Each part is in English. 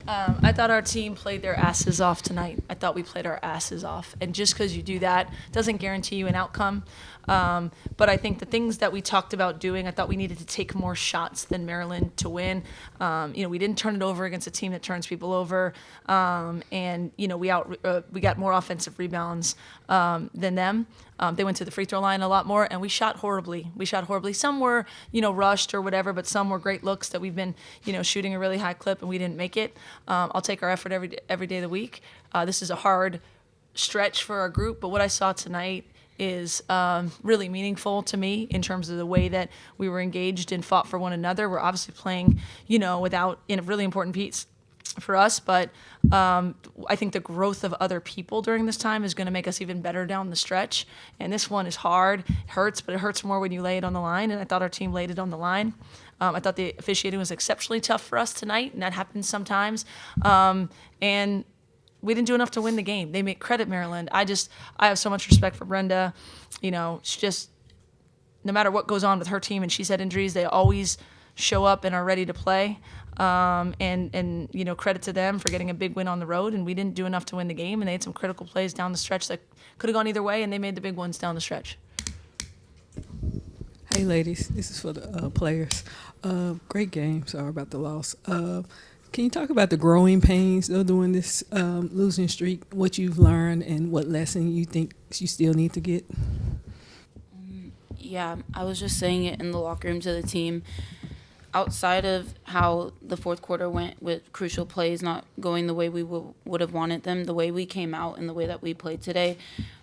I thought our team played their asses off tonight. I thought we played our asses off. And just because you do that doesn't guarantee you an outcome. But I think the things that we talked about doing, I thought we needed to take more shots than Maryland to win. We didn't turn it over against a team that turns people over. We got more offensive rebounds than them. They went to the free throw line a lot more, and we shot horribly. Some were, rushed or whatever, but some were great looks that we've been, shooting a really high clip, and we didn't make it. I'll take our effort every day of the week. This is a hard stretch for our group, but what I saw tonight is really meaningful to me in terms of the way that we were engaged and fought for one another. We're obviously playing, without in a really important piece for us, but I think the growth of other people during this time is going to make us even better down the stretch. And this one is hard, it hurts, but it hurts more when you lay it on the line, and I thought our team laid it on the line. I thought the officiating was exceptionally tough for us tonight, and that happens sometimes. And we didn't do enough to win the game. They make credit Maryland. I have so much respect for Brenda. It's just, no matter what goes on with her team and she's had injuries, they always show up and are ready to play. Credit to them for getting a big win on the road. And we didn't do enough to win the game. And they had some critical plays down the stretch that could have gone either way, and they made the big ones down the stretch. Hey, ladies. This is for the players. Great game. Sorry about the loss. Can you talk about the growing pains of doing this losing streak, what you've learned, and what lesson you think you still need to get? Yeah, I was just saying it in the locker room to the team. Outside of how the fourth quarter went with crucial plays not going the way we would have wanted them, the way we came out and the way that we played today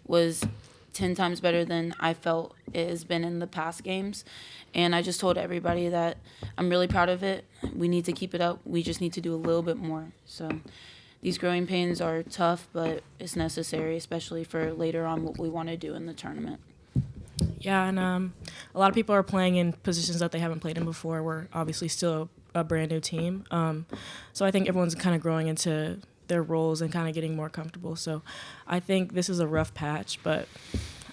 was 10 times better than I felt it has been in the past games. And I just told everybody that I'm really proud of it. We need to keep it up. We just need to do a little bit more. So these growing pains are tough, but it's necessary, especially for later on what we want to do in the tournament. Yeah, and a lot of people are playing in positions that they haven't played in before. We're obviously still a brand new team. So I think everyone's kind of growing into their roles and kind of getting more comfortable. So I think this is a rough patch, but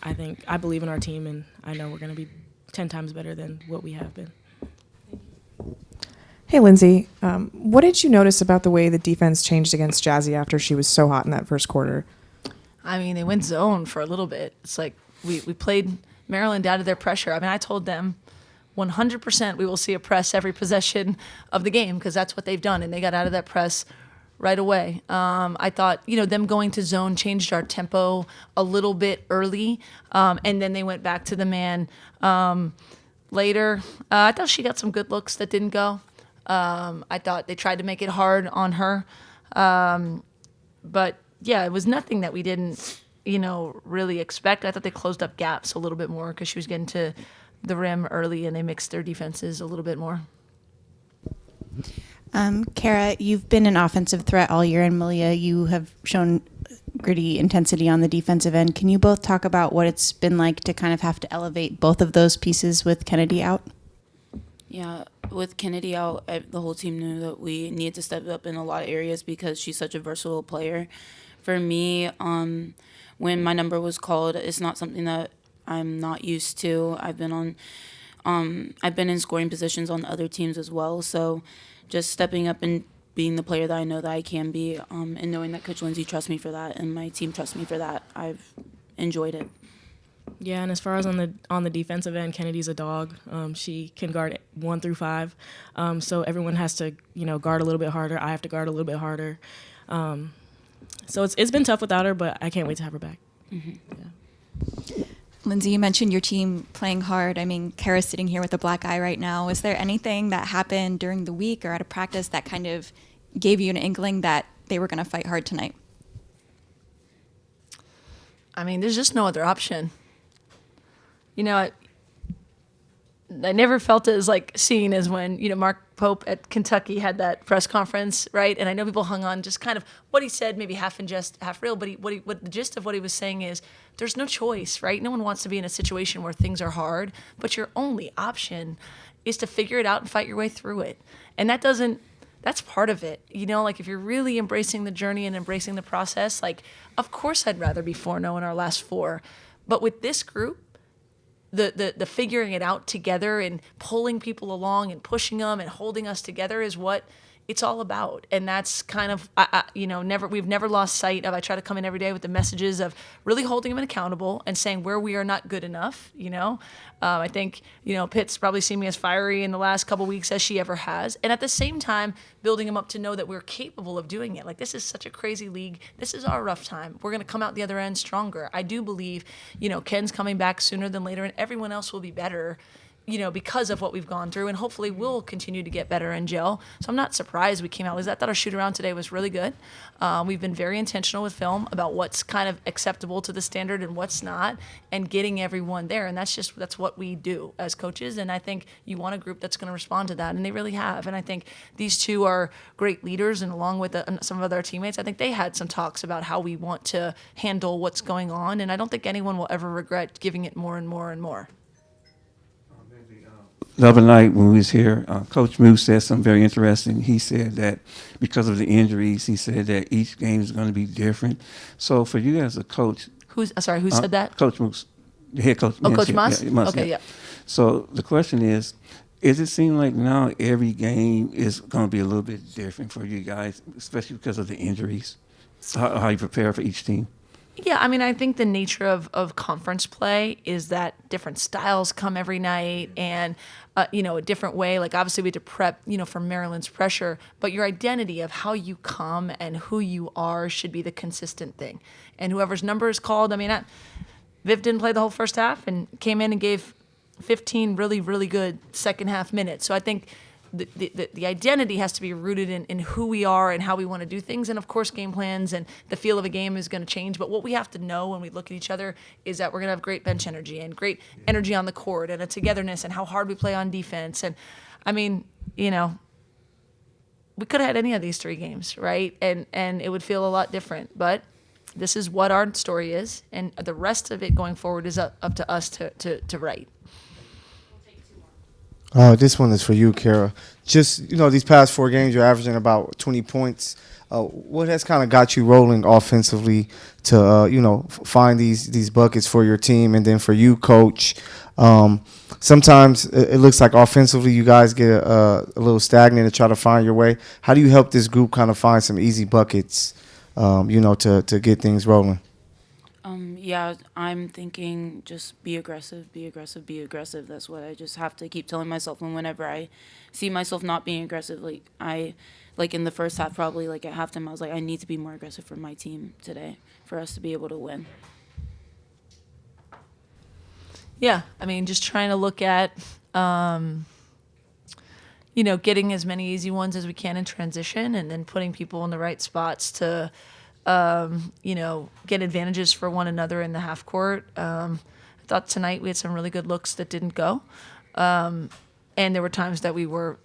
I believe in our team, and I know we're going to be 10 times better than what we have been. Hey, Lindsay, what did you notice about the way the defense changed against Jazzy after she was so hot in that first quarter? I mean, they went zone for a little bit. It's like we played Maryland out of their pressure. I mean, I told them 100% we will see a press every possession of the game because that's what they've done, and they got out of that press right away. I thought, them going to zone changed our tempo a little bit early, and then they went back to the man later. I thought she got some good looks that didn't go. I thought they tried to make it hard on her. But, yeah, it was nothing that we didn't, really expect. I thought they closed up gaps a little bit more because she was getting to the rim early, and they mixed their defenses a little bit more. Kara, you've been an offensive threat all year, and Malia, you have shown gritty intensity on the defensive end. Can you both talk about what it's been like to kind of have to elevate both of those pieces with Kennedy out? Yeah, with Kennedy out, the whole team knew that we needed to step up in a lot of areas because she's such a versatile player. For me, when my number was called, it's not something that I'm not used to. I've been in scoring positions on other teams as well, so just stepping up and being the player that I know that I can be, and knowing that Coach Lindsay trusts me for that and my team trusts me for that, I've enjoyed it. Yeah, and as far as on the defensive end, Kennedy's a dog. She can guard 1 through 5, so everyone has to guard a little bit harder. I have to guard a little bit harder. So it's been tough without her, but I can't wait to have her back. Mm-hmm. Yeah. Lindsay, you mentioned your team playing hard. I mean, Kara's sitting here with a black eye right now. Was there anything that happened during the week or at a practice that kind of gave you an inkling that they were going to fight hard tonight? I mean, there's just no other option. I never felt it as seen as when, Mark Pope at Kentucky had that press conference, right? And I know people hung on just kind of what he said, maybe half in jest, half real, but what the gist of what he was saying is there's no choice, right? No one wants to be in a situation where things are hard, but your only option is to figure it out and fight your way through it. And that's part of it. If you're really embracing the journey and embracing the process, of course I'd rather be 4-0 in our last 4. But with this group, the figuring it out together and pulling people along and pushing them and holding us together is what it's all about. And that's kind of, we've never lost sight of, I try to come in every day with the messages of really holding them accountable and saying where we are not good enough, I think, Pitt's probably seen me as fiery in the last couple weeks as she ever has. And at the same time, building them up to know that we're capable of doing it. Like, this is such a crazy league. This is our rough time. We're going to come out the other end stronger. I do believe, Ken's coming back sooner than later, and everyone else will be better, because of what we've gone through, and hopefully we'll continue to get better and gel. So I'm not surprised we came out. I thought our shoot around today was really good. We've been very intentional with film about what's kind of acceptable to the standard and what's not, and getting everyone there. And that's what we do as coaches. And I think you want a group that's going to respond to that, and they really have. And I think these two are great leaders, and along with some of their teammates, I think they had some talks about how we want to handle what's going on. And I don't think anyone will ever regret giving it more and more and more. The other night when we was here, Coach Moose said something very interesting. He said that because of the injuries, he said that each game is going to be different. So for you as a coach, who said that? Coach Moose, the head coach. Oh, Coach Moss? Moss? Okay, yeah. So the question is it seem like now every game is going to be a little bit different for you guys, especially because of the injuries? How you prepare for each team? Yeah, I think the nature of conference play is that different styles come every night, and a different way. Like, obviously we had to prep, for Maryland's pressure, but your identity of how you come and who you are should be the consistent thing. And whoever's number is called, Viv didn't play the whole first half and came in and gave 15 really, really good second half minutes. So I think the identity has to be rooted in who we are and how we want to do things. And of course, game plans and the feel of a game is going to change. But what we have to know when we look at each other is that we're going to have great bench energy and great energy on the court and a togetherness and how hard we play on defense. And we could have had any of these 3 games, right? And it would feel a lot different. But this is what our story is. And the rest of it going forward is up to us to write. This one is for you, Kara. Just, these past 4 games, you're averaging about 20 points. What has kind of got you rolling offensively to, find these buckets for your team? And then for you, Coach, sometimes it looks like offensively you guys get a little stagnant and try to find your way. How do you help this group kind of find some easy buckets, to get things rolling? Yeah, I'm thinking just be aggressive, be aggressive, be aggressive. That's what I just have to keep telling myself. And whenever I see myself not being aggressive, like in the first half, probably like at halftime, I was like, I need to be more aggressive for my team today for us to be able to win. Yeah, just trying to look at, getting as many easy ones as we can in transition, and then putting people in the right spots to get advantages for one another in the half court. I thought tonight we had some really good looks that didn't go. And there were times that we were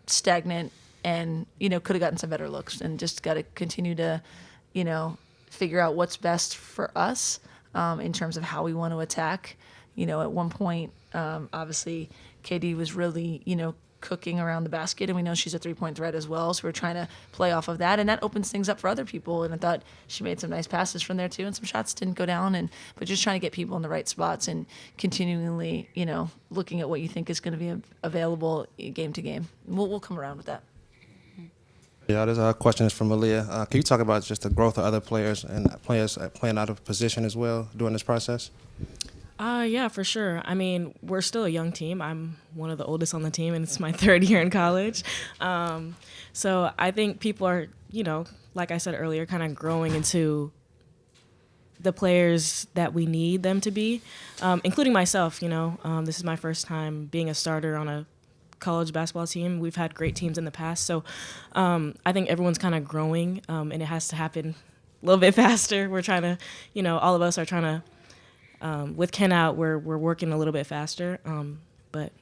stagnant and, could have gotten some better looks, and just got to continue to, figure out what's best for us in terms of how we want to attack. At one point, obviously, KD was really, cooking around the basket, and we know she's a 3-point threat as well, so we're trying to play off of that, and that opens things up for other people. And I thought she made some nice passes from there too, and some shots didn't go down, but just trying to get people in the right spots and continually, looking at what you think is going to be available game to game. We'll come around with that. Yeah, there's a question is from Malia. Can you talk about just the growth of other players and players playing out of position as well during this process? Yeah, for sure. We're still a young team. I'm one of the oldest on the team, and it's my 3rd year in college. So I think people are, like I said earlier, kind of growing into the players that we need them to be, including myself. This is my first time being a starter on a college basketball team. We've had great teams in the past. So I think everyone's kind of growing, and it has to happen a little bit faster. We're trying to, all of us are trying to, with Ken out, we're working a little bit faster, but